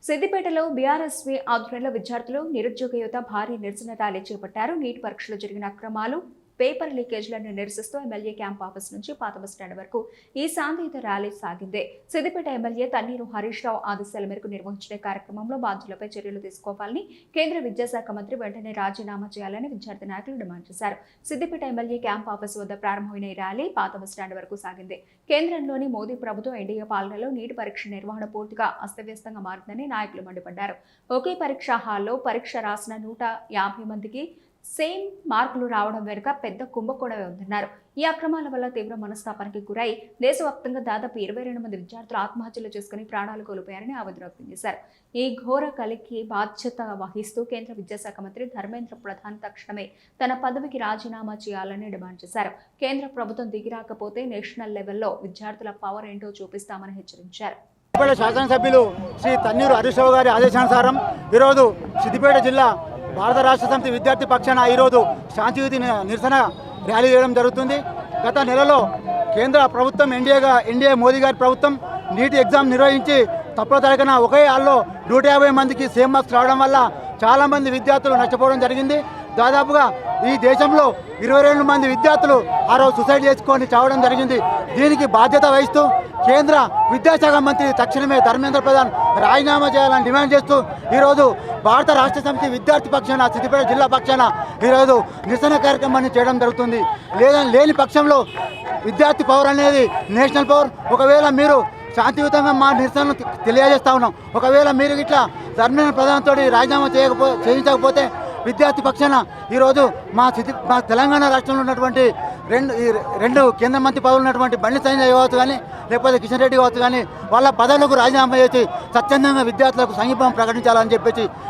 సిద్దిపేటలో బీఆర్ఎస్వీ ఆధ్వర్యంలో విద్యార్థులు నిరుద్యోగ యువత భారీ నిరసన ర్యాలీ చేపట్టారు. నీట్ పరీక్షలో జరిగిన అక్రమాలు, పేపర్ లీకేజీలను నిరసిస్తూ ఎమ్మెల్యే క్యాంప్ ఆఫీస్ నుంచి పాత బస్టాండ్ వరకు ఈ శాంతియుత ర్యాలీ సాగింది. సిద్దిపేట ఎమ్మెల్యే తన్నీరు హరీష్ రావు ఆదేశాల మేరకు నిర్వహించిన కార్యక్రమంలో బాధ్యులపై చర్యలు తీసుకోవాలని, కేంద్ర విద్యాశాఖ మంత్రి వెంటనే రాజీనామా చేయాలని విద్యార్థి నాయకులు డిమాండ్ చేశారు. సిద్దిపేట ఎమ్మెల్యే క్యాంప్ ఆఫీస్ వద్ద ప్రారంభమైన ఈ ర్యాలీ పాత బస్టాండ్ వరకు సాగింది. కేంద్రంలోని మోదీ ప్రభుత్వం ఎన్డీఏ పాలనలో నీటి పరీక్ష నిర్వహణ పూర్తిగా అస్తవ్యస్తంగా మారిందని నాయకులు మండిపడ్డారు. ఒకే పరీక్షా హాల్లో పరీక్ష రాసిన 150 మందికి సేమ్ మార్కులు రావడం వెనుక పెద్ద కుంభకోణమే ఉందన్నారు. ఈ అక్రమాల వల్ల తీవ్ర మనస్తాపానికి గురై దేశవ్యాప్తంగా దాదాపు 22 మంది విద్యార్థులు ఆత్మహత్యలు చేసుకుని ప్రాణాలు కోల్పోయారని ఆవేదన వ్యక్తం చేశారు. ఈ ఘోర కలికి బాధ్యత వహిస్తూ కేంద్ర విద్యాశాఖ మంత్రి ధర్మేంద్ర ప్రధాన్ తక్షణమే తన పదవికి రాజీనామా చేయాలని డిమాండ్ చేశారు. కేంద్ర ప్రభుత్వం దిగిరాకపోతే నేషనల్ లెవెల్లో విద్యార్థుల పవర్ ఏంటో చూపిస్తామని హెచ్చరించారు. శాసనసభ్యులు శ్రీ తన్నీరు హరీష్ రావు గారి ఆదేశానుసారం ఈరోజు సిద్దిపేట జిల్లా భారత రాష్ట్ర సమితి విద్యార్థి పక్షాన ఈరోజు శాంతియుత నిరసన ర్యాలీ చేయడం జరుగుతుంది. గత నెలలో కేంద్ర ప్రభుత్వం ఎన్డీఏ మోదీ గారి ప్రభుత్వం నీట్ ఎగ్జామ్ నిర్వహించి తప్పుల తరగన ఒకే హాల్లో 150 మందికి సేమ్ మార్క్స్ రావడం వల్ల చాలామంది విద్యార్థులు నష్టపోవడం జరిగింది. దాదాపుగా ఈ దేశంలో 22 మంది విద్యార్థులు ఆ రోజు సూసైడ్ చేసుకొని చావడం జరిగింది. దీనికి బాధ్యత వహిస్తూ కేంద్ర విద్యాశాఖ మంత్రి తక్షణమే ధర్మేంద్ర ప్రధాన్ రాజీనామా చేయాలని డిమాండ్ చేస్తూ ఈరోజు భారత రాష్ట్ర సమితి విద్యార్థి పక్షాన సిద్దిపేట జిల్లా పక్షాన ఈరోజు నిరసన కార్యక్రమాన్ని చేయడం జరుగుతుంది. లేని పక్షంలో విద్యార్థి పవర్ అనేది నేషనల్ పవర్. ఒకవేళ మీరు శాంతియుతంగా మా నిరసనను తెలియజేస్తా ఉన్నాం. ఒకవేళ మీరు ఇట్లా ధర్మేంద్ర ప్రధాన్ తోటి రాజీనామా చేయించకపోతే విద్యార్థి పక్షాన ఈరోజు మా తెలంగాణ రాష్ట్రంలో ఉన్నటువంటి రెండు కేంద్ర మంత్రి పదవులు ఉన్నటువంటి బండి సంజయ్ కావచ్చు కానీ లేకపోతే కిషన్ రెడ్డి కావచ్చు కానీ వాళ్ళ పదవులకు రాజీనామా చేసి స్వచ్ఛందంగా విద్యార్థులకు సంఘీభావం ప్రకటించాలని చెప్పేసి